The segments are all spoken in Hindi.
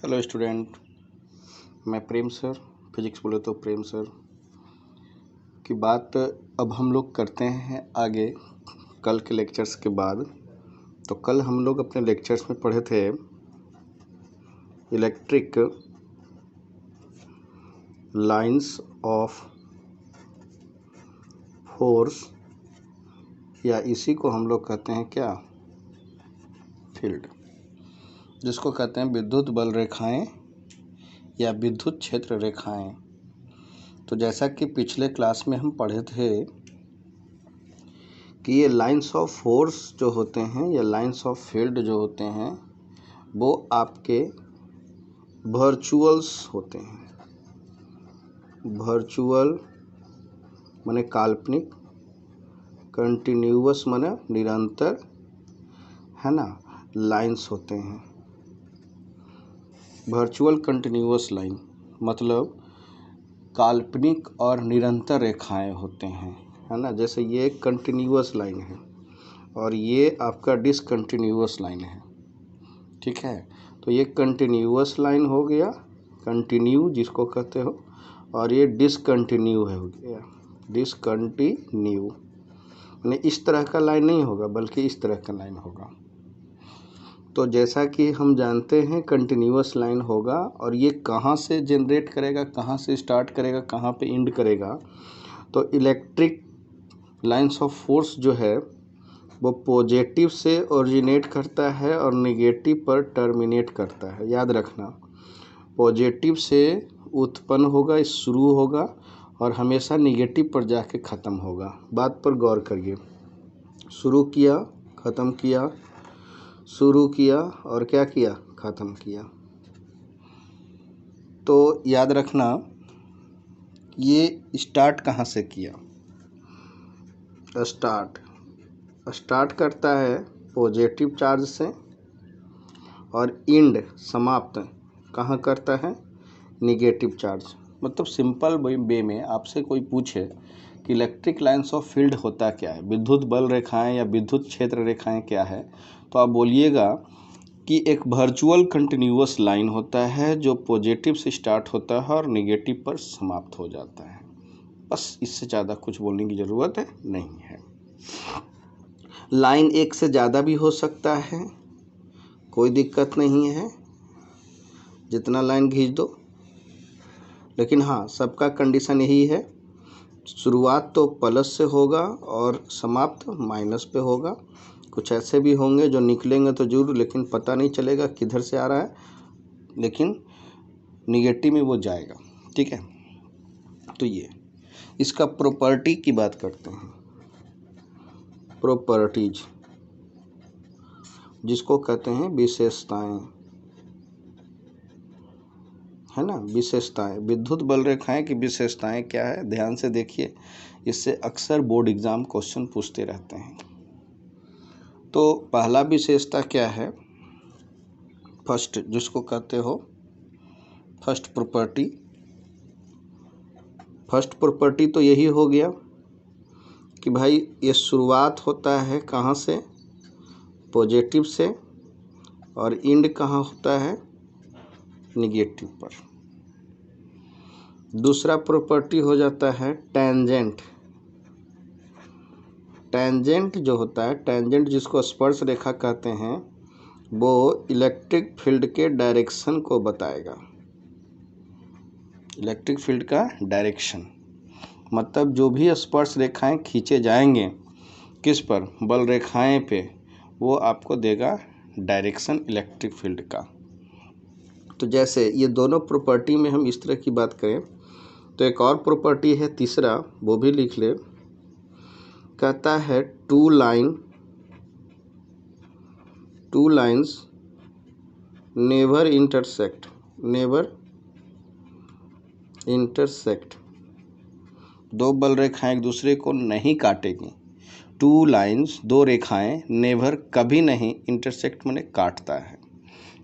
हेलो स्टूडेंट, मैं प्रेम सर, फिजिक्स बोले तो प्रेम सर की बात अब हम लोग करते हैं आगे कल के लेक्चर्स के बाद। तो कल हम लोग अपने लेक्चर्स में पढ़े थे इलेक्ट्रिक लाइंस ऑफ फोर्स, या इसी को हम लोग कहते हैं क्या, फील्ड, जिसको कहते हैं विद्युत बल रेखाएं या विद्युत क्षेत्र रेखाएं। तो जैसा कि पिछले क्लास में हम पढ़े थे कि ये लाइंस ऑफ फोर्स जो होते हैं या लाइंस ऑफ फील्ड जो होते हैं वो आपके वर्चुअल्स होते हैं। वर्चुअल माने काल्पनिक, कंटिन्यूअस माने निरंतर, है ना, लाइंस होते हैं। वर्चुअल कंटिन्यूअस लाइन मतलब काल्पनिक और निरंतर रेखाएं होते हैं, है ना। जैसे ये एक कंटिन्यूअस लाइन है और ये आपका डिसकंटिन्यूअस लाइन है, ठीक है। तो ये कंटिन्यूअस लाइन हो गया, कंटिन्यू जिसको कहते हो, और ये डिसकंटिन्यू हो गया, डिसकंटिन्यू। यानी इस तरह का लाइन नहीं होगा बल्कि इस तरह का लाइन होगा। तो जैसा कि हम जानते हैं कंटिन्यूअस लाइन होगा और ये कहाँ से जनरेट करेगा, कहाँ से स्टार्ट करेगा, कहाँ पे एंड करेगा। तो इलेक्ट्रिक लाइंस ऑफ फोर्स जो है वो पॉजिटिव से ओरिजिनेट करता है और नेगेटिव पर टर्मिनेट करता है। याद रखना, पॉजिटिव से उत्पन्न होगा, शुरू होगा और हमेशा नेगेटिव पर जाके ख़त्म होगा। बात पर गौर करिए, शुरू किया, ख़त्म किया, शुरू किया और क्या किया, ख़त्म किया। तो याद रखना ये स्टार्ट कहाँ से किया, स्टार्ट करता है पॉजिटिव चार्ज से और एंड समाप्त कहाँ करता है, निगेटिव चार्ज। मतलब सिंपल वे में आपसे कोई पूछे कि इलेक्ट्रिक लाइंस ऑफ फील्ड होता क्या है, विद्युत बल रेखाएं या विद्युत क्षेत्र रेखाएं क्या है, तो आप बोलिएगा कि एक वर्चुअल कंटिन्यूअस लाइन होता है जो पॉजिटिव से स्टार्ट होता है और नेगेटिव पर समाप्त हो जाता है। बस इससे ज़्यादा कुछ बोलने की ज़रूरत है नहीं है। लाइन एक से ज़्यादा भी हो सकता है, कोई दिक्कत नहीं है, जितना लाइन खींच दो। लेकिन हाँ, सबका कंडीशन यही है, शुरुआत तो प्लस से होगा और समाप्त माइनस पे होगा। कुछ ऐसे भी होंगे जो निकलेंगे तो जरूर, लेकिन पता नहीं चलेगा किधर से आ रहा है, लेकिन निगेटिव में वो जाएगा, ठीक है। तो ये इसका प्रॉपर्टी की बात करते हैं, प्रॉपर्टीज जिसको कहते हैं विशेषताएं, है ना। विशेषताएं, विद्युत बल रेखाएं की विशेषताएं क्या है, ध्यान से देखिए, इससे अक्सर बोर्ड एग्जाम क्वेश्चन पूछते रहते हैं। तो पहला विशेषता क्या है, फर्स्ट, जिसको कहते हो फर्स्ट प्रॉपर्टी। फर्स्ट प्रॉपर्टी तो यही हो गया कि भाई ये शुरुआत होता है कहाँ से, पॉजिटिव से, और एंड कहाँ होता है, निगेटिव पर। दूसरा प्रॉपर्टी हो जाता है टेंजेंट। टेंजेंट जो होता है, टेंजेंट जिसको स्पर्श रेखा कहते हैं, वो इलेक्ट्रिक फील्ड के डायरेक्शन को बताएगा। इलेक्ट्रिक फील्ड का डायरेक्शन मतलब जो भी स्पर्श रेखाएं खींचे जाएंगे किस पर, बल रेखाएं पे, वो आपको देगा डायरेक्शन इलेक्ट्रिक फील्ड का। तो जैसे ये दोनों प्रॉपर्टी में हम इस तरह की बात करें तो एक और प्रॉपर्टी है तीसरा, वो भी लिख ले। कहता है टू लाइंस नेवर इंटरसेक्ट, दो बल रेखाएं एक दूसरे को नहीं काटेंगी। टू लाइंस, दो रेखाएं, नेवर कभी नहीं, इंटरसेक्ट माने काटता है।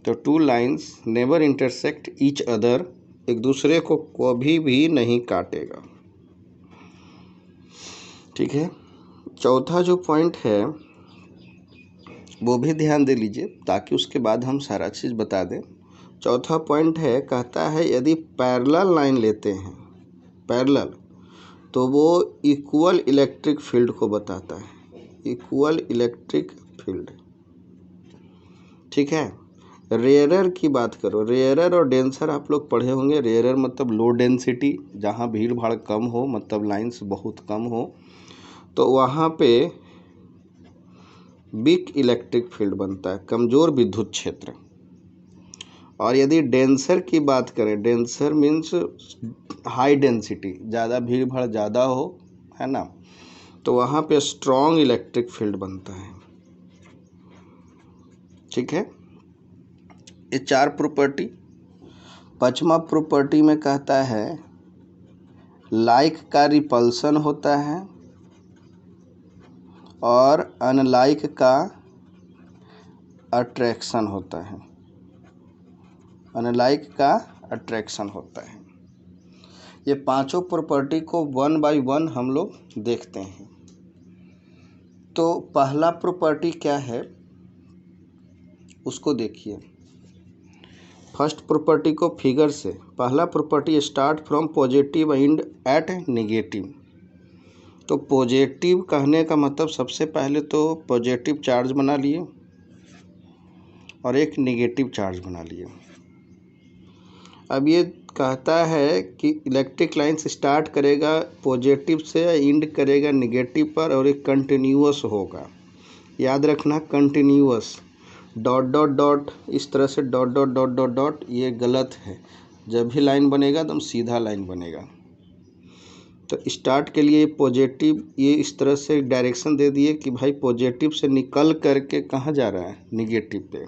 तो two lines never intersect each other, एक दूसरे को कभी भी नहीं काटेगा, ठीक है। चौथा जो पॉइंट है वो भी ध्यान दे लीजिए ताकि उसके बाद हम सारा चीज़ बता दें। चौथा पॉइंट है, कहता है यदि पैरेलल लाइन लेते हैं, पैरेलल, तो वो इक्वल इलेक्ट्रिक फील्ड को बताता है, इक्वल इलेक्ट्रिक फील्ड। ठीक है। रेयरर की बात करो, रेयरर और डेंसर आप लोग पढ़े होंगे। रेयरर मतलब लो डेंसिटी, जहाँ भीड़ भाड़ कम हो, मतलब लाइंस बहुत कम हो, तो वहाँ पे वीक इलेक्ट्रिक फील्ड बनता है, कमज़ोर विद्युत क्षेत्र। और यदि डेंसर की बात करें, डेंसर मीन्स हाई डेंसिटी, ज़्यादा भीड़ भाड़ ज़्यादा हो, है ना, तो वहाँ पे स्ट्रॉन्ग इलेक्ट्रिक फील्ड बनता है। ठीक है। ये 4 प्रॉपर्टी। 5वां प्रॉपर्टी में कहता है लाइक का रिपल्सन होता है और अनलाइक का अट्रैक्शन होता है, अनलाइक का अट्रैक्शन होता है। ये 5 प्रॉपर्टी को 1 बाय 1 हम लोग देखते हैं। तो पहला प्रॉपर्टी क्या है उसको देखिए। फर्स्ट प्रॉपर्टी को फिगर से, पहला property start from positive end at negative. तो पॉजिटिव कहने का मतलब सबसे पहले तो पॉजिटिव चार्ज बना लिए और एक नेगेटिव चार्ज बना लिए। अब ये कहता है कि इलेक्ट्रिक लाइन्स स्टार्ट करेगा पॉजिटिव से, एंड करेगा नेगेटिव पर, और एक कंटिन्यूअस होगा। याद रखना, कंटिन्यूअस, डॉट डॉट डॉट, इस तरह से dot dot dot dot dot, ये गलत है। जब भी लाइन बनेगा एकदम सीधा लाइन बनेगा। तो स्टार्ट के लिए पॉजिटिव, ये इस तरह से डायरेक्शन दे दिए कि भाई पॉजिटिव से निकल करके कहाँ जा रहा है, नेगेटिव पे।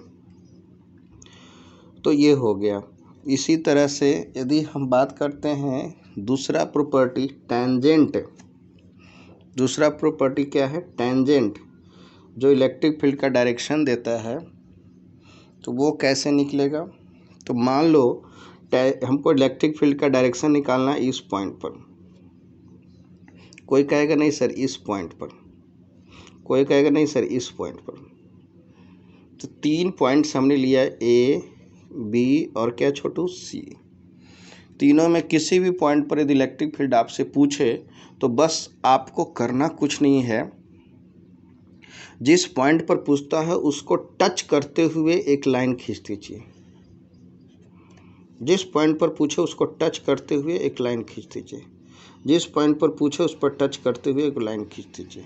तो ये हो गया। इसी तरह से यदि हम बात करते हैं दूसरा प्रॉपर्टी टेंजेंट, दूसरा प्रॉपर्टी क्या है, टेंजेंट, जो इलेक्ट्रिक फील्ड का डायरेक्शन देता है, तो वो कैसे निकलेगा। तो मान लो हमको इलेक्ट्रिक फील्ड का डायरेक्शन निकालना है इस पॉइंट पर, कोई कहेगा नहीं सर इस पॉइंट पर, कोई कहेगा नहीं सर इस पॉइंट पर। तो 3 पॉइंट्स हमने लिया, ए, बी और क्या छोटू, सी। तीनों में किसी भी पॉइंट पर यदि इलेक्ट्रिक फील्ड आपसे पूछे तो बस आपको करना कुछ नहीं है, जिस पॉइंट पर पूछता है उसको टच करते हुए एक लाइन खींच दीजिए। जिस पॉइंट पर पूछे उसको टच करते हुए एक लाइन खींच दीजिए, जिस पॉइंट पर पूछे उस पर टच करते हुए एक लाइन खींच दीजिए।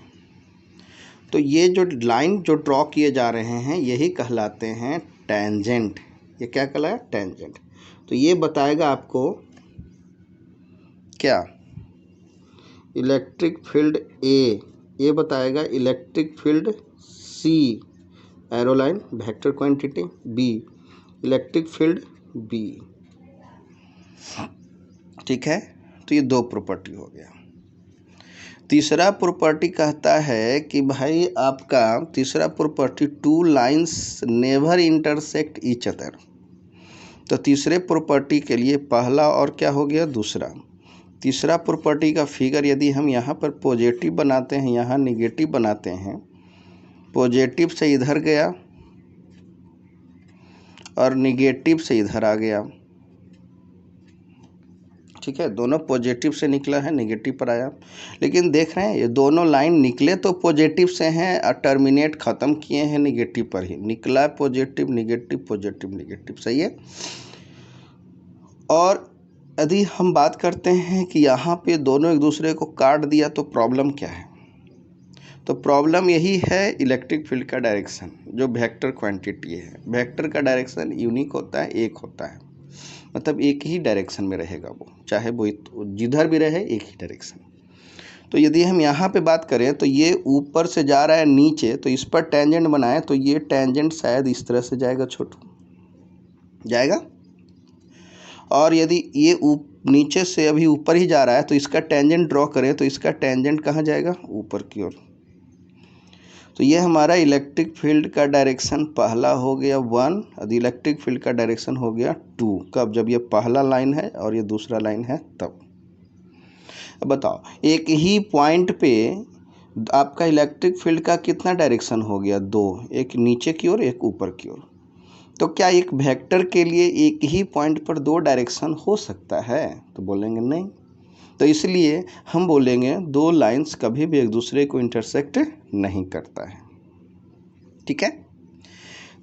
तो ये जो लाइन जो ड्रॉ किए जा रहे हैं यही कहलाते हैं टेंजेंट। ये क्या कहलाया, टेंजेंट। तो ये बताएगा आपको क्या, इलेक्ट्रिक फील्ड ए, ये बताएगा electric field C, arrow line vector quantity, B electric field B. ठीक है। तो ये 2 प्रॉपर्टी हो गया। तीसरा प्रॉपर्टी कहता है कि भाई आपका तीसरा property, 2 lines never intersect each other. तो तीसरे प्रॉपर्टी के लिए पहला और क्या हो गया, दूसरा। तीसरा प्रॉपर्टी का फिगर यदि हम यहाँ पर पॉजिटिव बनाते हैं, यहाँ नेगेटिव बनाते हैं, पॉजिटिव से इधर गया और नेगेटिव से इधर आ गया। ठीक है, दोनों पॉजिटिव से निकला है, नेगेटिव पर आया। लेकिन देख रहे हैं ये दोनों लाइन निकले तो पॉजिटिव से हैं और टर्मिनेट ख़त्म किए हैं नेगेटिव पर ही। निकला पॉजिटिव नेगेटिव, पॉजिटिव नेगेटिव, सही है। और यदि हम बात करते हैं कि यहाँ पे दोनों एक दूसरे को काट दिया तो प्रॉब्लम क्या है, तो प्रॉब्लम यही है इलेक्ट्रिक फील्ड का डायरेक्शन, जो वेक्टर क्वांटिटी है। वेक्टर का डायरेक्शन यूनिक होता है, एक होता है, मतलब एक ही डायरेक्शन में रहेगा वो, चाहे वो जिधर भी रहे एक ही डायरेक्शन। तो यदि हम यहाँ पे बात करें तो ये ऊपर से जा रहा है नीचे, तो इस पर टेंजेंट बनाए तो ये टेंजेंट शायद इस तरह से जाएगा, छोटू जाएगा। और यदि ये नीचे से अभी ऊपर ही जा रहा है तो इसका टेंजेंट ड्रॉ करें तो इसका टेंजेंट कहाँ जाएगा, ऊपर की ओर। तो ये हमारा इलेक्ट्रिक फील्ड का डायरेक्शन पहला हो गया 1, और इलेक्ट्रिक फील्ड का डायरेक्शन हो गया 2। कब, जब ये पहला लाइन है और ये दूसरा लाइन है तब। अब बताओ, एक ही पॉइंट पे आपका इलेक्ट्रिक फील्ड का कितना डायरेक्शन हो गया, 2, एक नीचे की ओर एक ऊपर की ओर। तो क्या एक वेक्टर के लिए एक ही पॉइंट पर दो डायरेक्शन हो सकता है? तो बोलेंगे नहीं। तो इसलिए हम बोलेंगे दो लाइंस कभी भी एक दूसरे को इंटरसेक्ट नहीं करता है। ठीक है,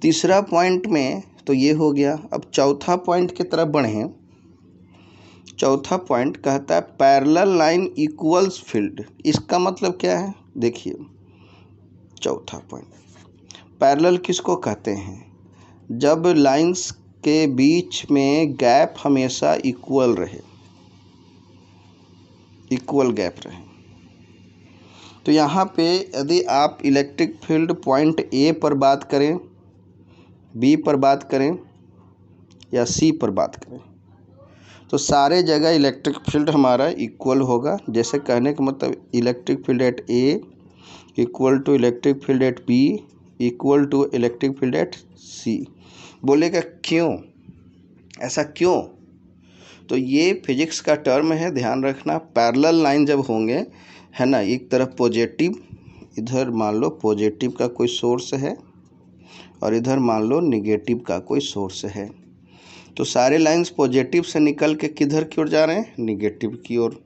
तीसरा पॉइंट में तो ये हो गया। अब चौथा पॉइंट की तरफ बढ़ें। चौथा पॉइंट कहता है पैरेलल लाइन इक्वल्स फील्ड। इसका मतलब क्या है? देखिए, चौथा पॉइंट, पैरेलल किसको कहते हैं? जब लाइंस के बीच में गैप हमेशा इक्वल रहे, इक्वल गैप रहे। तो यहाँ पे यदि आप इलेक्ट्रिक फील्ड पॉइंट ए पर बात करें, बी पर बात करें या सी पर बात करें, तो सारे जगह इलेक्ट्रिक फील्ड हमारा इक्वल होगा। जैसे कहने का मतलब electric field at A equal to electric field at B equal to electric field at C. बोलेगा क्यों, ऐसा क्यों? तो ये फिजिक्स का टर्म है, ध्यान रखना। पैरेलल लाइन जब होंगे, है ना, एक तरफ पॉजिटिव, इधर मान लो पॉजिटिव का कोई सोर्स है और इधर मान लो निगेटिव का कोई सोर्स है, तो सारे लाइंस पॉजिटिव से निकल के किधर की ओर जा रहे हैं? निगेटिव की ओर।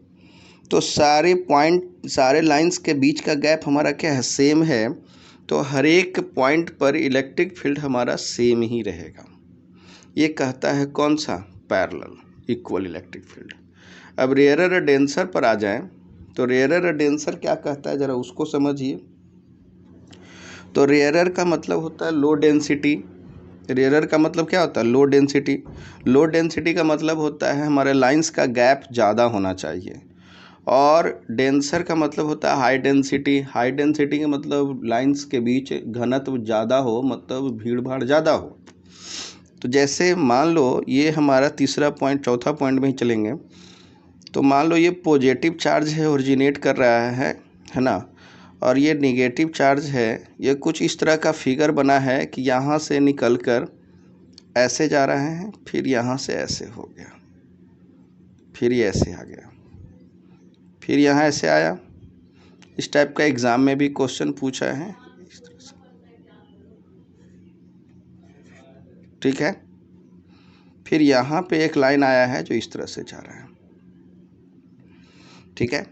तो सारे पॉइंट, सारे लाइंस के बीच का गैप हमारा क्या है? सेम है। तो हर एक पॉइंट पर इलेक्ट्रिक फील्ड हमारा सेम ही रहेगा। ये कहता है कौन सा? Parallel equal electric field. अब रेयरर और डेंसर पर आ जाएं, तो रेयरर और डेंसर क्या कहता है, ज़रा उसको समझिए। तो रेयरर का मतलब होता है लो डेंसिटी। रेयरर का मतलब क्या होता है? Low density. लो डेंसिटी का मतलब होता है हमारे लाइंस का गैप ज़्यादा होना चाहिए। और डेंसर का मतलब होता है हाई डेंसिटी। हाई डेंसिटी का मतलब लाइंस के बीच घनत्व ज़्यादा हो, मतलब भीड़ भाड़ ज़्यादा हो। तो जैसे मान लो ये हमारा तीसरा पॉइंट, चौथा पॉइंट में ही चलेंगे। तो मान लो ये पॉजिटिव चार्ज है, ओरिजिनेट कर रहा है ना, और ये निगेटिव चार्ज है। ये कुछ इस तरह का फिगर बना है कि यहाँ से निकलकर ऐसे जा रहे हैं, फिर यहाँ से ऐसे हो गया, फिर ये ऐसे आ गया, फिर यहाँ ऐसे आया। इस टाइप का एग्ज़ाम में भी क्वेश्चन पूछा है इस तरह से। ठीक है, फिर यहाँ पे एक लाइन आया है जो इस तरह से जा रहा है। ठीक है,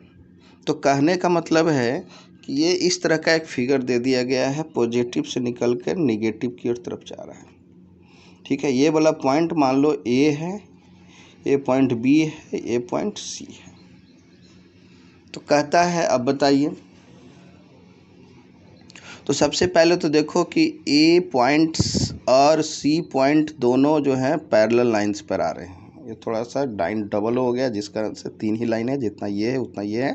तो कहने का मतलब है कि ये इस तरह का एक फिगर दे दिया गया है, पॉजिटिव से निकल कर निगेटिव की ओर तरफ जा रहा है। ठीक है, ये वाला पॉइंट मान लो ए है, ये पॉइंट बी है, ये पॉइंट सी है। तो कहता है, अब बताइए। तो सबसे पहले तो देखो कि ए पॉइंट्स और सी पॉइंट दोनों जो है पैरेलल लाइंस पर आ रहे हैं। ये थोड़ा सा डाइन डबल हो गया, जिस कारण से तीन ही लाइन है, जितना ये है उतना ये है।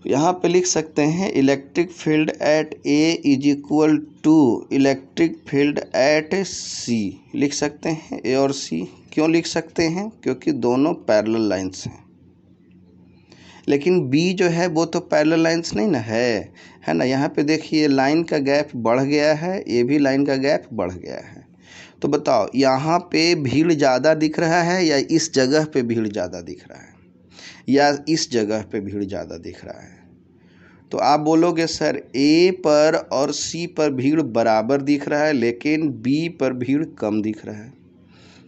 तो यहाँ पे लिख सकते हैं electric field at A is equal to electric field at C. लिख सकते हैं ए और सी। क्यों लिख सकते हैं? क्योंकि दोनों पैरेलल लाइंस हैं। लेकिन बी जो है वो तो पैरेलल लाइंस नहीं ना है ना। यहाँ पे देखिए लाइन का गैप बढ़ गया है, ये भी लाइन का गैप बढ़ गया है। तो बताओ यहाँ पे भीड़ ज़्यादा दिख रहा है या इस जगह पे भीड़ ज़्यादा दिख रहा है, या इस जगह पे भीड़ ज़्यादा दिख रहा है? तो आप बोलोगे सर ए पर और सी पर भीड़ बराबर दिख रहा है, लेकिन बी पर भीड़ कम दिख रहा है।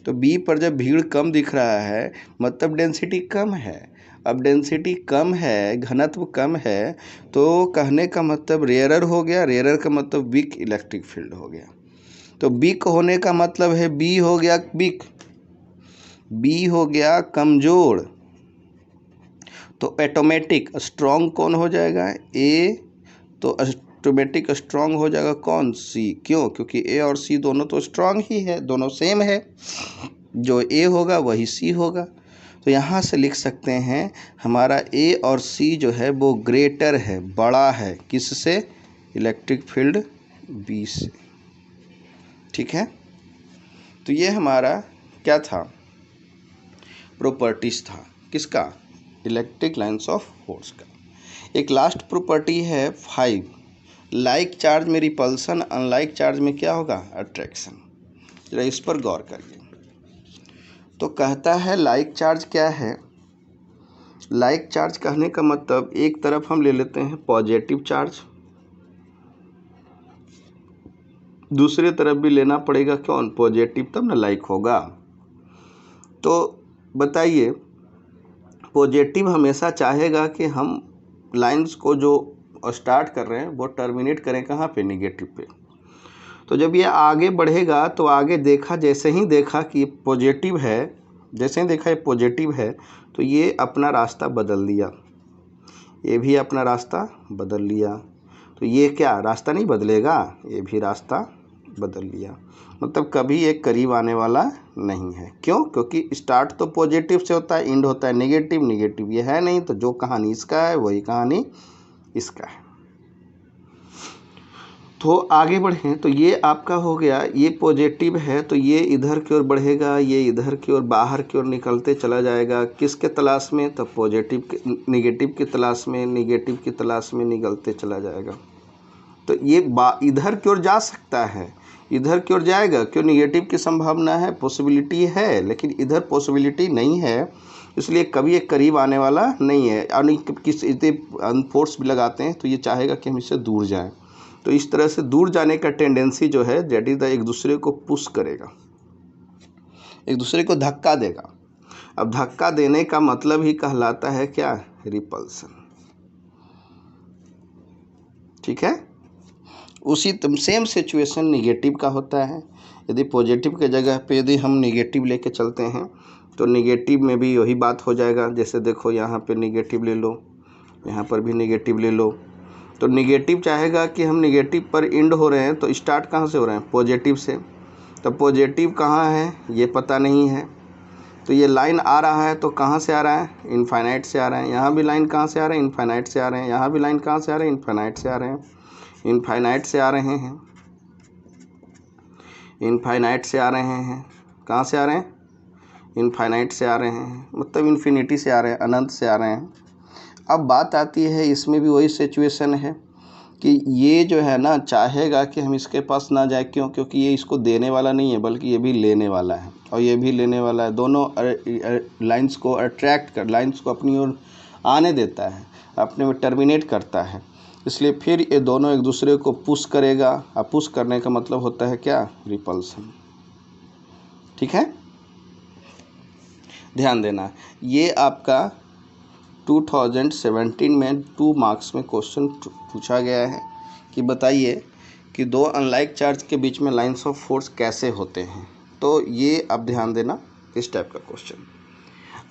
तो बी पर जब भीड़ कम दिख रहा है मतलब डेंसिटी कम है। अब डेंसिटी कम है, घनत्व कम है, तो कहने का मतलब रेयरर हो गया। रेयरर का मतलब वीक इलेक्ट्रिक फील्ड हो गया। तो वीक होने का मतलब है बी हो गया वीक, बी हो गया कमज़ोर। तो ऑटोमेटिक स्ट्रॉन्ग कौन हो जाएगा? ए। तो ऑटोमेटिक स्ट्रॉन्ग हो जाएगा कौन? सी। क्यों? क्योंकि ए और सी दोनों तो स्ट्रॉन्ग ही है, दोनों सेम है। जो ए होगा वही सी होगा। तो यहाँ से लिख सकते हैं हमारा ए और सी जो है वो ग्रेटर है, बड़ा है, किससे? इलेक्ट्रिक फील्ड बी से। ठीक है, तो ये हमारा क्या था? प्रॉपर्टीज था। किसका? इलेक्ट्रिक लाइंस ऑफ फोर्स का। एक लास्ट प्रॉपर्टी है 5। लाइक चार्ज में रिपल्सन, अनलाइक चार्ज में क्या होगा? अट्रैक्शन। जरा इस पर गौर करिए। तो कहता है लाइक चार्ज क्या है? लाइक चार्ज कहने का मतलब एक तरफ हम ले लेते हैं पॉजिटिव चार्ज, दूसरी तरफ भी लेना पड़ेगा कौन, पॉजिटिव, तब ना लाइक होगा। तो बताइए, पॉजिटिव हमेशा चाहेगा कि हम लाइंस को जो स्टार्ट कर रहे हैं वो टर्मिनेट करें कहाँ पे, निगेटिव पे। तो जब ये आगे बढ़ेगा तो आगे देखा, जैसे ही देखा कि पॉजिटिव है, जैसे ही देखा ये पॉजिटिव है, तो ये अपना रास्ता बदल लिया, ये भी अपना रास्ता बदल लिया। तो ये क्या रास्ता नहीं बदलेगा, ये भी रास्ता बदल लिया। मतलब कभी एक करीब आने वाला नहीं है। क्यों? क्योंकि स्टार्ट तो पॉजिटिव से होता है, एंड होता है नेगेटिव, नेगेटिव ये है नहीं, तो जो कहानी इसका है वही कहानी इसका है। तो आगे बढ़ें तो ये आपका हो गया, ये पॉजिटिव है तो ये इधर की ओर बढ़ेगा, ये इधर की ओर बाहर की ओर निकलते चला जाएगा। किसके तलाश में? तो पॉजिटिव के, निगेटिव की तलाश में, निगेटिव की तलाश में निकलते चला जाएगा। तो ये इधर की ओर जा सकता है, इधर की ओर जाएगा। क्यों? निगेटिव की संभावना है, पॉसिबिलिटी है, लेकिन इधर पॉसिबिलिटी नहीं है, इसलिए कभी एक करीब आने वाला नहीं है। और किसी फोर्स भी लगाते हैं तो ये चाहेगा कि हम इससे दूर जाएं। तो इस तरह से दूर जाने का टेंडेंसी जो है, दैट इज द, एक दूसरे को पुश करेगा, एक दूसरे को धक्का देगा। अब धक्का देने का मतलब ही कहलाता है क्या? रिपल्सन। ठीक है। उसी सेम सिचुएशन निगेटिव का होता है। यदि पॉजिटिव के जगह पे यदि हम निगेटिव लेके चलते हैं तो निगेटिव में भी वही बात हो जाएगा। जैसे देखो यहाँ पे निगेटिव ले लो, यहाँ पर भी निगेटिव ले लो। तो निगेटिव चाहेगा कि हम निगेटिव पर एंड हो रहे हैं, तो स्टार्ट कहाँ से हो रहे हैं? पॉजिटिव से। तो पॉजिटिव कहाँ है ये पता नहीं है, तो ये लाइन आ रहा है तो कहाँ से आ रहा है? इनफाइनाइट से आ रहा है। यहाँ भी लाइन कहाँ से आ रहे हैं? इनफाइनाइट से आ रहे हैं। यहाँ भी लाइन कहाँ से आ रहे हैं? इनफाइनाइट से आ रहे हैं। इनफाइनाइट से आ रहे हैं, इनफाइनाइट से आ रहे हैं। कहाँ से आ रहे हैं? इनफाइनाइट से आ रहे हैं, मतलब इन्फिनिटी से आ रहे हैं, अनंत से आ रहे हैं। अब बात आती है, इसमें भी वही सिचुएशन है कि ये जो है ना चाहेगा कि हम इसके पास ना जाए। क्यों? क्योंकि ये इसको देने वाला नहीं है, बल्कि ये भी लेने वाला है और ये भी लेने वाला है। दोनों लाइंस को अट्रैक्ट कर, लाइंस को अपनी ओर आने देता है, अपने में टर्मिनेट करता है। इसलिए फिर ये दोनों एक दूसरे को पुश करेगा, और पुश करने का मतलब होता है क्या? रिपल्सन। ठीक है, ध्यान देना। ये आपका 2017 में 2 मार्क्स में क्वेश्चन पूछा गया है कि बताइए कि दो अनलाइक चार्ज के बीच में लाइंस ऑफ फोर्स कैसे होते हैं। तो ये आप ध्यान देना, इस टाइप का क्वेश्चन।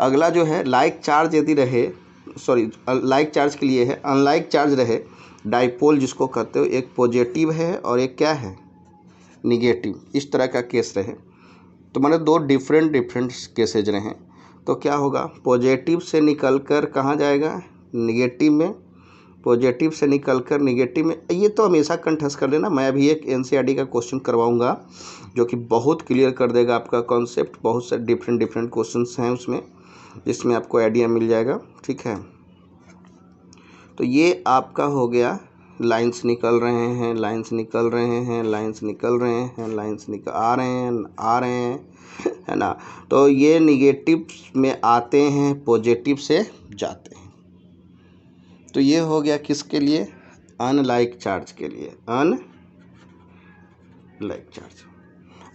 अगला जो है, लाइक चार्ज यदि रहे, सॉरी लाइक चार्ज के लिए है, अनलाइक चार्ज रहे, डाइपोल जिसको कहते हो, एक पॉजिटिव है और एक क्या है? निगेटिव। इस तरह का केस रहे तो मतलब दो डिफरेंट केसेज रहे, तो क्या होगा? पॉजिटिव से निकलकर कहाँ जाएगा? निगेटिव में। पॉजिटिव से निकलकर निगेटिव में। ये तो हमेशा कंठस्थ कर लेना। मैं अभी एक एनसीईआरटी का क्वेश्चन करवाऊंगा जो कि बहुत क्लियर कर देगा आपका कॉन्सेप्ट। बहुत से डिफरेंट क्वेश्चंस हैं उसमें, जिसमें आपको आइडिया मिल जाएगा। ठीक है, तो ये आपका हो गया, लाइंस निकल रहे हैं, लाइंस निकल रहे हैं, लाइंस निकल रहे हैं, लाइंस निकल आ रहे हैं, है ना। तो ये निगेटिव में आते हैं, पॉजिटिव से जाते हैं। तो ये हो गया किसके लिए? अनलाइक चार्ज के लिए, अनलाइक चार्ज।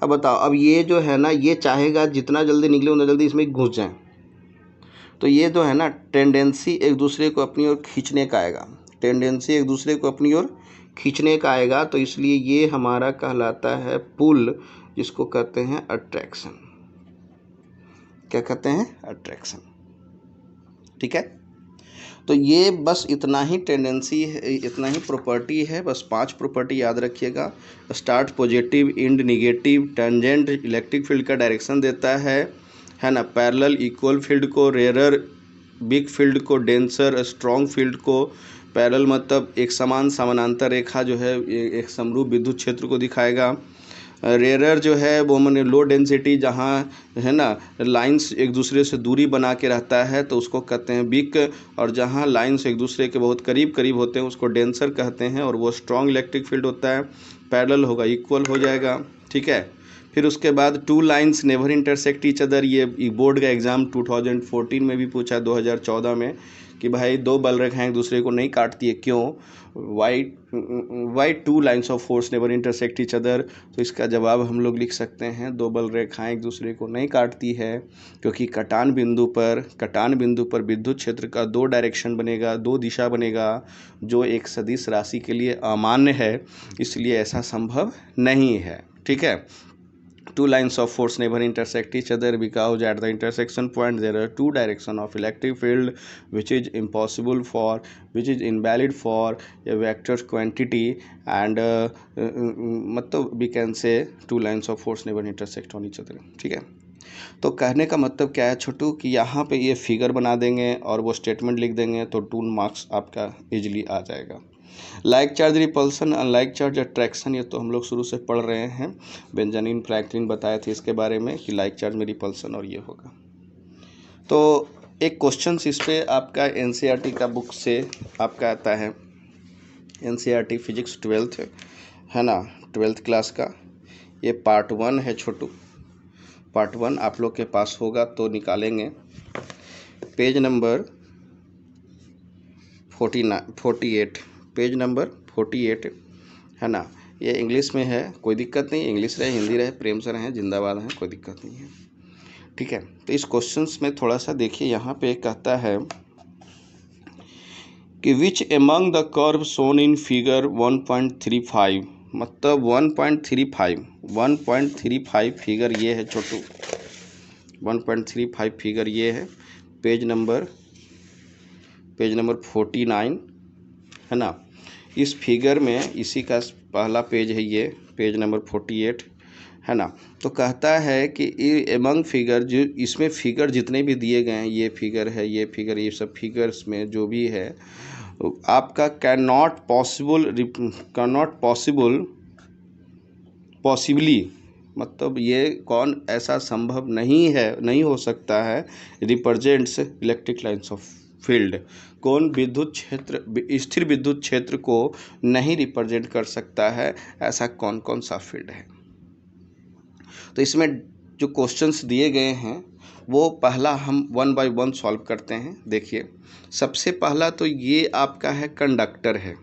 अब बताओ, अब ये जो है ना, ये चाहेगा जितना जल्दी निकले उतना जल्दी इसमें घुस जाए। तो ये जो है ना, टेंडेंसी एक दूसरे को अपनी ओर खींचने का आएगा, टेंडेंसी एक दूसरे को अपनी ओर खींचने का आएगा। तो इसलिए ये हमारा कहलाता है पुल, जिसको कहते हैं अट्रैक्शन। क्या कहते हैं? अट्रैक्शन। ठीक है, तो ये बस इतना ही टेंडेंसी है, इतना ही प्रॉपर्टी है। बस 5 प्रॉपर्टी याद रखिएगा। Start positive, and negative, tangent electric field का डायरेक्शन देता है ना। पैरेलल इक्वल फील्ड को, रेरर बिग फील्ड को, डेंसर स्ट्रॉन्ग फील्ड को। पैरेलल मतलब एक समान समानांतर रेखा जो है एक समरूप विद्युत क्षेत्र को दिखाएगा। रेरर जो है वो मैंने लो डेंसिटी, जहाँ है ना लाइंस एक दूसरे से दूरी बना के रहता है तो उसको कहते हैं बिग, और जहाँ लाइंस एक दूसरे के बहुत करीब करीब होते हैं उसको डेंसर कहते हैं, और वो स्ट्रॉन्ग इलेक्ट्रिक फील्ड होता है। पैरेलल होगा इक्वल हो जाएगा। ठीक है, फिर उसके बाद 2 lines never intersect each other. ये बोर्ड का एग्ज़ाम 2014 में भी पूछा, 2014 में, कि भाई दो बल रेखाएं एक दूसरे को नहीं काटती है, क्यों? Why two lines of force never intersect each other? तो इसका जवाब हम लोग लिख सकते हैं, दो बल रेखाएं एक दूसरे को नहीं काटती है क्योंकि कटान बिंदु पर विद्युत क्षेत्र का दो डायरेक्शन बनेगा, दो दिशा बनेगा, जो एक सदिश राशि के लिए अमान्य है, इसलिए ऐसा संभव नहीं है। ठीक है। Two lines of force never intersect each other because at the intersection point there are two directions of electric field which is invalid for a vector quantity and मतलब we can say two lines of force never intersect on each other। ठीक है। तो कहने का मतलब क्या है छोटू कि यहाँ पे ये फिगर बना देंगे और वो स्टेटमेंट लिख देंगे तो 2 मार्क्स आपका इजीली आ जाएगा। Like charge repulsion, unlike charge attraction, ये तो हम लोग शुरू से पढ़ रहे हैं। बेंजामिन फ्रैंकलिन बताए थे इसके बारे में कि लाइक चार्ज में रिपल्सन और ये होगा। तो एक क्वेश्चन इस पे आपका एनसीईआरटी का बुक से आपका आता है, एनसीईआरटी फिजिक्स 12th है ना, 12th क्लास का। ये पार्ट 1 है छोटू, पार्ट 1 आप लोग के पास होगा तो निकालेंगे। पेज नंबर 48, पेज नंबर 48 है ना। ये इंग्लिश में है, कोई दिक्कत नहीं, इंग्लिश रहे हिंदी रहे, प्रेम से रहें, जिंदाबाद हैं, कोई दिक्कत नहीं है। ठीक है। तो इस क्वेश्चंस में थोड़ा सा देखिए, यहाँ पे कहता है कि which among the curve shown in figure 1.35, मतलब 1.35 फिगर ये है छोटू, 1.35 फिगर ये है। पेज नंबर 49 है ना। इस फिगर में इसी का पहला पेज है, ये पेज नंबर 48 है ना। तो कहता है कि एमंग फिगर, जो इसमें फिगर जितने भी दिए गए हैं, ये फिगर है, ये फिगर, ये सब फिगर्स में जो भी है आपका कैन नॉट पॉसिबली, मतलब ये कौन ऐसा संभव नहीं है, नहीं हो सकता है, represents electric lines of field, कौन विद्युत क्षेत्र, स्थिर विद्युत क्षेत्र को नहीं रिप्रेजेंट कर सकता है, ऐसा कौन कौन सा फील्ड है। तो इसमें जो क्वेश्चंस दिए गए हैं वो पहला हम 1 by 1 सॉल्व करते हैं। देखिए, सबसे पहला तो ये आपका है कंडक्टर है,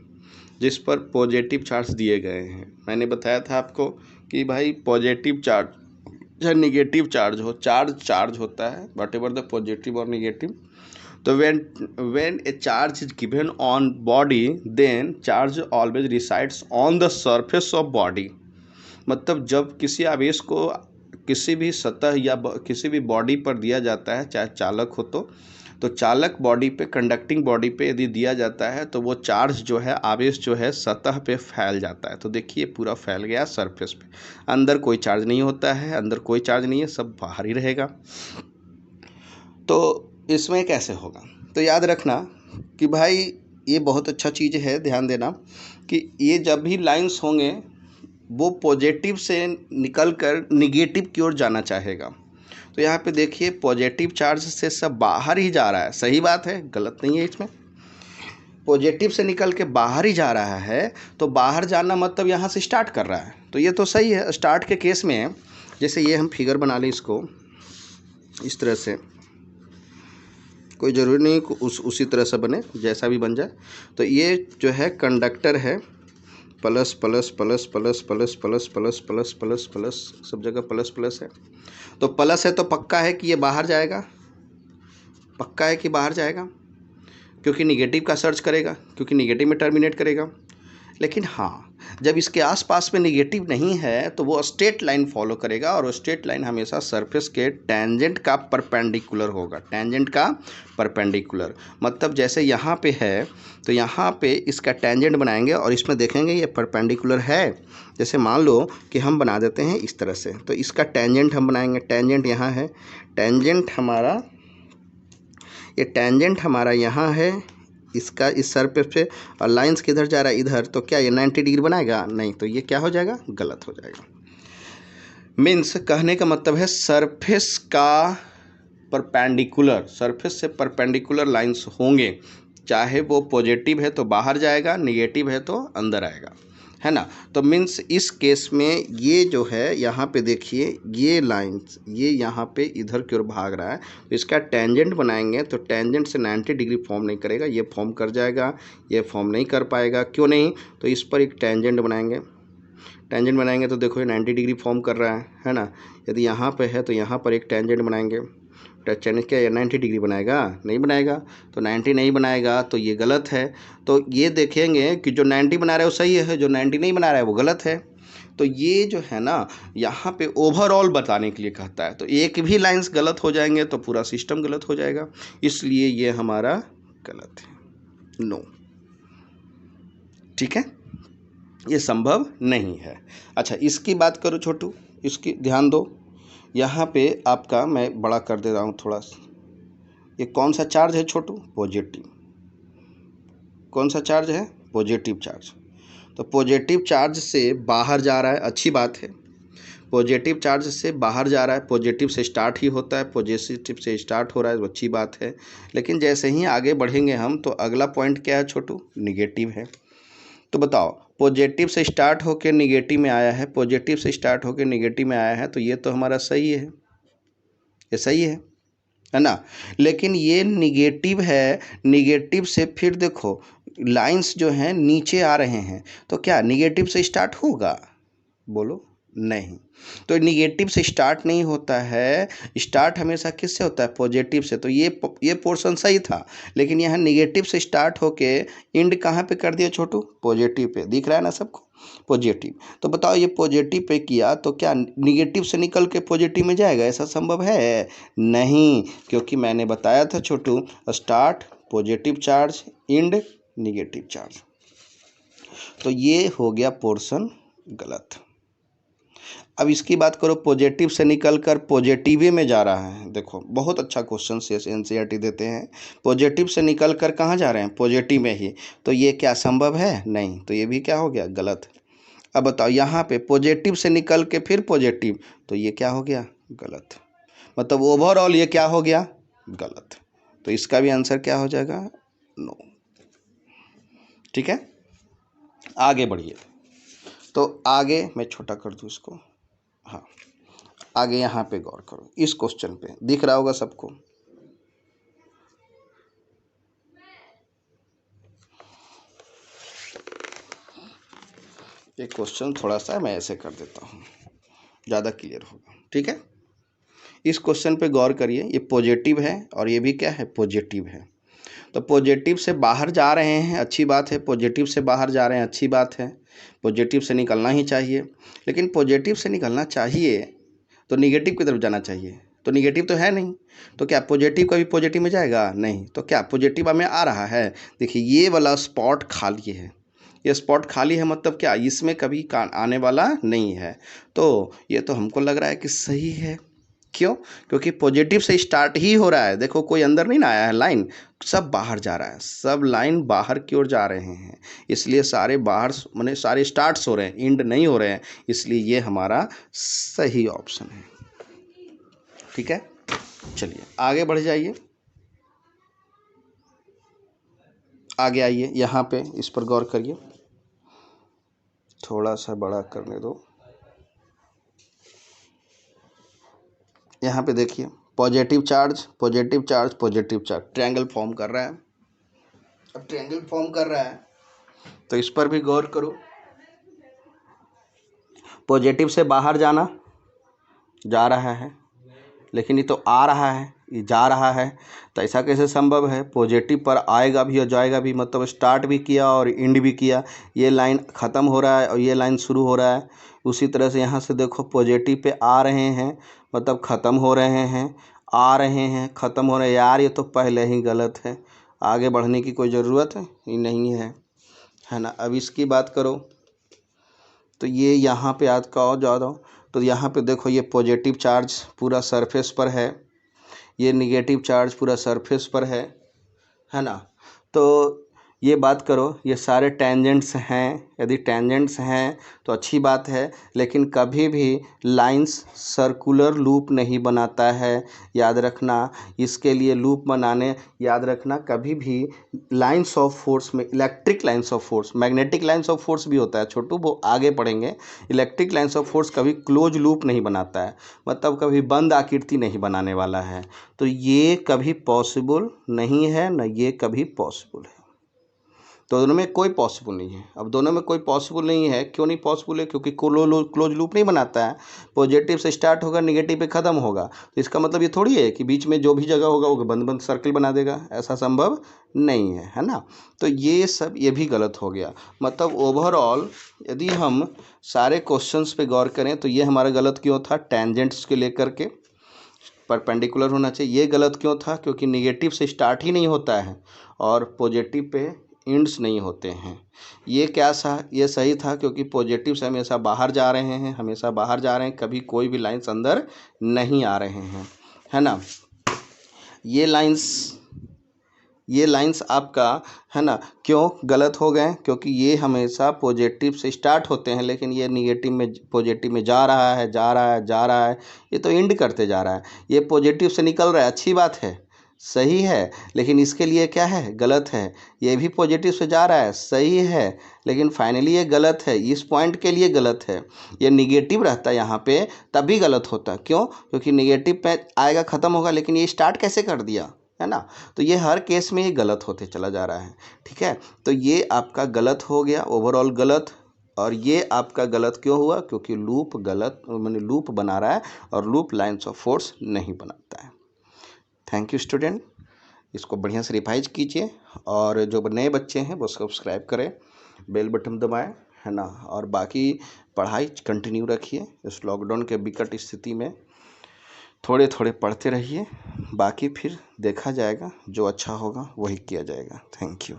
जिस पर पॉजिटिव चार्ज दिए गए हैं। मैंने बताया था आपको कि भाई पॉजिटिव चार्ज या निगेटिव चार्ज हो, चार्ज होता है, वट एवर द पॉजिटिव और निगेटिव। तो when a charge is given on body, then charge always resides on the surface of body। मतलब जब किसी आवेश को किसी भी सतह या किसी भी बॉडी पर दिया जाता है, चाहे चालक हो तो चालक बॉडी पे, कंडक्टिंग बॉडी पे यदि दिया जाता है तो वो चार्ज जो है, आवेश जो है, सतह पे फैल जाता है। तो देखिए पूरा फैल गया सरफेस पे, अंदर कोई चार्ज नहीं होता है, अंदर कोई चार्ज नहीं है, सब बाहर ही रहेगा। तो इसमें कैसे होगा? तो याद रखना कि भाई ये बहुत अच्छा चीज़ है, ध्यान देना कि ये जब भी लाइंस होंगे वो पॉजिटिव से निकलकर निगेटिव की ओर जाना चाहेगा। तो यहाँ पे देखिए पॉजिटिव चार्ज से सब बाहर ही जा रहा है, सही बात है, गलत नहीं है इसमें। पॉजिटिव से निकल के बाहर ही जा रहा है, तो बाहर जाना मतलब यहाँ से स्टार्ट कर रहा है, तो ये तो सही है। स्टार्ट के केस में जैसे ये हम फिगर बना लें इसको इस तरह से, कोई ज़रूरी नहीं उसी तरह से बने, जैसा भी बन जाए। तो ये जो है कंडक्टर है, plus plus plus plus plus plus plus plus plus plus, सब जगह प्लस प्लस है। तो प्लस है तो पक्का है कि ये बाहर जाएगा, पक्का है कि बाहर जाएगा, क्योंकि निगेटिव का सर्च करेगा, क्योंकि निगेटिव में टर्मिनेट करेगा। लेकिन हाँ, जब इसके आसपास में निगेटिव नहीं है तो वो स्ट्रेट लाइन फॉलो करेगा, और स्ट्रेट लाइन हमेशा सरफेस के टेंजेंट का परपेंडिकुलर होगा, टेंजेंट का परपेंडिकुलर। मतलब जैसे यहाँ पे है तो यहाँ पे इसका टेंजेंट बनाएंगे और इसमें देखेंगे ये परपेंडिकुलर है। जैसे मान लो कि हम बना देते हैं इस तरह से, तो इसका टेंजेंट हम बनाएंगे, टेंजेंट यहाँ है, टेंजेंट हमारा, ये टेंजेंट हमारा यहाँ है, इसका इस सरफेस पे, और लाइंस किधर जा रहा है, इधर। तो क्या ये 90 डिग्री बनाएगा? नहीं, तो ये क्या हो जाएगा? गलत हो जाएगा। मीन्स कहने का मतलब है सरफेस का परपेंडिकुलर, सरफेस से परपेंडिकुलर लाइंस होंगे चाहे वो पॉजिटिव है तो बाहर जाएगा, निगेटिव है तो अंदर आएगा, है ना। तो मीन्स इस केस में ये जो है यहाँ पे देखिए ये लाइन्स ये यहाँ पे इधर की ओर भाग रहा है, तो इसका टेंजेंट बनाएंगे तो टेंजेंट से 90 डिग्री फॉर्म नहीं करेगा, ये फॉर्म कर जाएगा, ये फॉर्म नहीं कर पाएगा। क्यों नहीं? तो इस पर एक टेंजेंट बनाएंगे, टेंजेंट बनाएंगे तो देखो ये 90 डिग्री फॉर्म कर रहा है ना। यदि यहाँ पे है तो यहाँ पर एक टेंजेंट बनाएंगे, टेंजेंट क्या 90 डिग्री बनाएगा? नहीं बनाएगा। तो 90 नहीं बनाएगा तो ये गलत है। तो ये देखेंगे कि जो 90 बना रहा है वो सही है, जो 90 नहीं बना रहा है वो गलत है। तो ये जो है ना यहाँ पे ओवरऑल बताने के लिए कहता है, तो एक भी लाइंस गलत हो जाएंगे तो पूरा सिस्टम गलत हो जाएगा, इसलिए ये हमारा गलत है, नो। ठीक है, ये संभव नहीं है। अच्छा इसकी बात करो छोटू, इसकी ध्यान दो, यहाँ पे आपका मैं बड़ा कर दे रहा हूँ थोड़ा सा। ये कौन सा चार्ज है छोटू? पॉजिटिव। कौन सा चार्ज है? Positive charge. तो पॉजिटिव चार्ज से बाहर जा रहा है, अच्छी बात है। पॉजिटिव चार्ज से बाहर जा रहा है, पॉजिटिव से स्टार्ट ही होता है, पॉजिटिव से स्टार्ट हो रहा है, अच्छी बात है। लेकिन जैसे ही आगे बढ़ेंगे हम तो अगला पॉइंट क्या है छोटू? निगेटिव है। तो बताओ पॉजिटिव से स्टार्ट होकर निगेटिव में आया है, पॉजिटिव से स्टार्ट होकर निगेटिव में आया है, तो ये तो हमारा सही है, ये सही है ना। लेकिन ये निगेटिव है, निगेटिव से फिर देखो लाइंस जो हैं नीचे आ रहे हैं, तो क्या निगेटिव से स्टार्ट होगा? बोलो नहीं। तो निगेटिव से स्टार्ट नहीं होता है, स्टार्ट हमेशा किससे होता है? पॉजिटिव से। तो ये पोर्शन सही था, लेकिन यहाँ निगेटिव से स्टार्ट होके एंड कहाँ पे कर दिया छोटू? Positive pay. दिख रहा है ना सबको? पॉजिटिव। तो बताओ ये पॉजिटिव पे किया तो क्या निगेटिव से निकल के पॉजिटिव में जाएगा? ऐसा संभव है नहीं, क्योंकि मैंने बताया था Chhotu, start positive charge, and negative charge. तो ये हो गया पोर्शन गलत। अब इसकी बात करो, पॉजिटिव से निकलकर पॉजिटिव में जा रहा है। देखो बहुत अच्छा क्वेश्चन से एनसीईआरटी देते हैं, पॉजिटिव से निकलकर कहाँ जा रहे हैं? पॉजिटिव में ही। तो ये क्या संभव है? नहीं। तो ये भी क्या हो गया? गलत। अब बताओ यहाँ पे पॉजिटिव से निकल के फिर पॉजिटिव, तो ये क्या हो गया? गलत। मतलब ओवरऑल ये क्या हो गया? गलत। तो इसका भी आंसर क्या हो जाएगा? नो। ठीक है, आगे बढ़िए। तो आगे मैं छोटा कर दूँ इसको, हाँ आगे यहाँ पे गौर करो, इस क्वेश्चन पे दिख रहा होगा सबको। ये क्वेश्चन थोड़ा सा मैं ऐसे कर देता हूँ, ज़्यादा क्लियर होगा। ठीक है, इस क्वेश्चन पे गौर करिए, ये पॉजिटिव है और ये भी क्या है? पॉजिटिव है। तो पॉजिटिव से बाहर जा रहे हैं, अच्छी बात है, पॉजिटिव से बाहर जा रहे हैं, अच्छी बात है, पॉजिटिव से निकलना ही चाहिए। लेकिन पॉजिटिव से निकलना चाहिए तो निगेटिव की तरफ जाना चाहिए, तो निगेटिव तो है नहीं, तो क्या पॉजिटिव कभी पॉजिटिव में जाएगा? नहीं। तो क्या पॉजिटिव में आ रहा है? देखिए ये वाला स्पॉट खाली है, ये स्पॉट खाली है, मतलब क्या इसमें कभी आने वाला नहीं है। तो ये तो हमको लग रहा है कि सही है। क्यों? क्योंकि पॉजिटिव से स्टार्ट ही हो रहा है। देखो कोई अंदर नहीं ना आया है, लाइन सब बाहर जा रहा है, सब लाइन बाहर की ओर जा रहे हैं, इसलिए सारे बाहर माने सारे स्टार्ट्स हो रहे हैं, एंड नहीं हो रहे हैं, इसलिए ये हमारा सही ऑप्शन है। ठीक है, चलिए आगे बढ़ जाइए, आगे आइए, यहाँ पे इस पर गौर करिए, थोड़ा सा बड़ा करने दो। यहाँ पे देखिए positive charge positive charge positive charge, triangle form कर रहा है। अब ट्रायंगल फॉर्म कर रहा है तो इस पर भी गौर करो, पॉजिटिव से बाहर जाना जा रहा है, लेकिन ये तो आ रहा है, ये जा रहा है, तो ऐसा कैसे संभव है? पॉजिटिव पर आएगा भी और जाएगा भी, मतलब स्टार्ट भी किया और एंड भी किया, ये लाइन ख़त्म हो रहा है और ये लाइन शुरू हो रहा है। उसी तरह से यहाँ से देखो पॉजिटिव पे आ रहे हैं, मतलब ख़त्म हो रहे हैं, आ रहे हैं, ख़त्म हो रहे हैं। यार ये तो पहले ही गलत है, आगे बढ़ने की कोई ज़रूरत है ही नहीं है ना। अब इसकी बात करो तो ये यहाँ पे आज का और ज़्यादा, तो यहाँ पे देखो ये पॉजिटिव चार्ज पूरा सरफेस पर है, ये निगेटिव चार्ज पूरा सरफेस पर है ना। तो ये बात करो, ये सारे टेंजेंट्स हैं, यदि टेंजेंट्स हैं तो अच्छी बात है, लेकिन कभी भी लाइंस सर्कुलर लूप नहीं बनाता है, याद रखना। इसके लिए लूप बनाने, याद रखना, कभी भी लाइंस ऑफ फोर्स में electric lines of force, magnetic lines of force भी होता है छोटू, वो आगे पढ़ेंगे। इलेक्ट्रिक लाइंस ऑफ फोर्स कभी क्लोज लूप नहीं बनाता है, मतलब कभी बंद आकृति नहीं बनाने वाला है। तो ये कभी पॉसिबल नहीं है, न ये कभी पॉसिबल है। तो दोनों में कोई पॉसिबल नहीं है। अब दोनों में कोई पॉसिबल नहीं है, क्यों नहीं पॉसिबल है? क्योंकि क्लोज लूप नहीं बनाता है। पॉजिटिव से स्टार्ट होगा, नेगेटिव पे ख़त्म होगा। तो इसका मतलब ये थोड़ी है कि बीच में जो भी जगह होगा वो बंद बंद सर्कल बना देगा, ऐसा संभव नहीं है, है ना। तो ये सब ये भी गलत हो गया। मतलब ओवरऑल यदि हम सारे क्वेश्चंस पे गौर करें तो ये हमारा गलत क्यों था? टेंजेंट्स के लेकर के परपेंडिकुलर होना चाहिए। ये गलत क्यों था? क्योंकि नेगेटिव से स्टार्ट ही नहीं होता है और पॉजिटिव पे एंड्स नहीं होते हैं। ये ये सही था क्योंकि पॉजिटिव से हमेशा बाहर जा रहे हैं, हमेशा बाहर जा रहे हैं, कभी कोई भी लाइंस अंदर नहीं आ रहे हैं, है ना। ये लाइंस आपका, है ना, क्यों गलत हो गए? क्योंकि ये हमेशा पॉजिटिव से स्टार्ट होते हैं, लेकिन ये निगेटिव में पॉजिटिव में जा रहा है, जा रहा है, जा रहा है, ये तो एंड करते जा रहा है। ये पॉजिटिव से निकल रहा है, अच्छी बात है, सही है, लेकिन इसके लिए क्या है? गलत है। ये भी पॉजिटिव से जा रहा है, सही है, लेकिन फाइनली ये गलत है, इस पॉइंट के लिए गलत है। ये निगेटिव रहता है यहाँ पे तभी गलत होता है। क्यों? क्योंकि निगेटिव पे आएगा, ख़त्म होगा, लेकिन ये स्टार्ट कैसे कर दिया, है ना। तो ये हर केस में ये गलत होते चला जा रहा है, ठीक है। तो ये आपका गलत हो गया, ओवरऑल गलत। और ये आपका गलत क्यों हुआ? क्योंकि लूप गलत, मैंने लूप बना रहा है और लूप लाइंस ऑफ फोर्स नहीं बनाता है। थैंक यू स्टूडेंट, इसको बढ़िया से रिवाइज कीजिए और जो नए बच्चे हैं वो सब्सक्राइब करें, बेल बटन दबाएं, है ना। और बाकी पढ़ाई कंटिन्यू रखिए। इस लॉकडाउन के विकट स्थिति में थोड़े थोड़े पढ़ते रहिए, बाकी फिर देखा जाएगा, जो अच्छा होगा वही किया जाएगा। Thank you.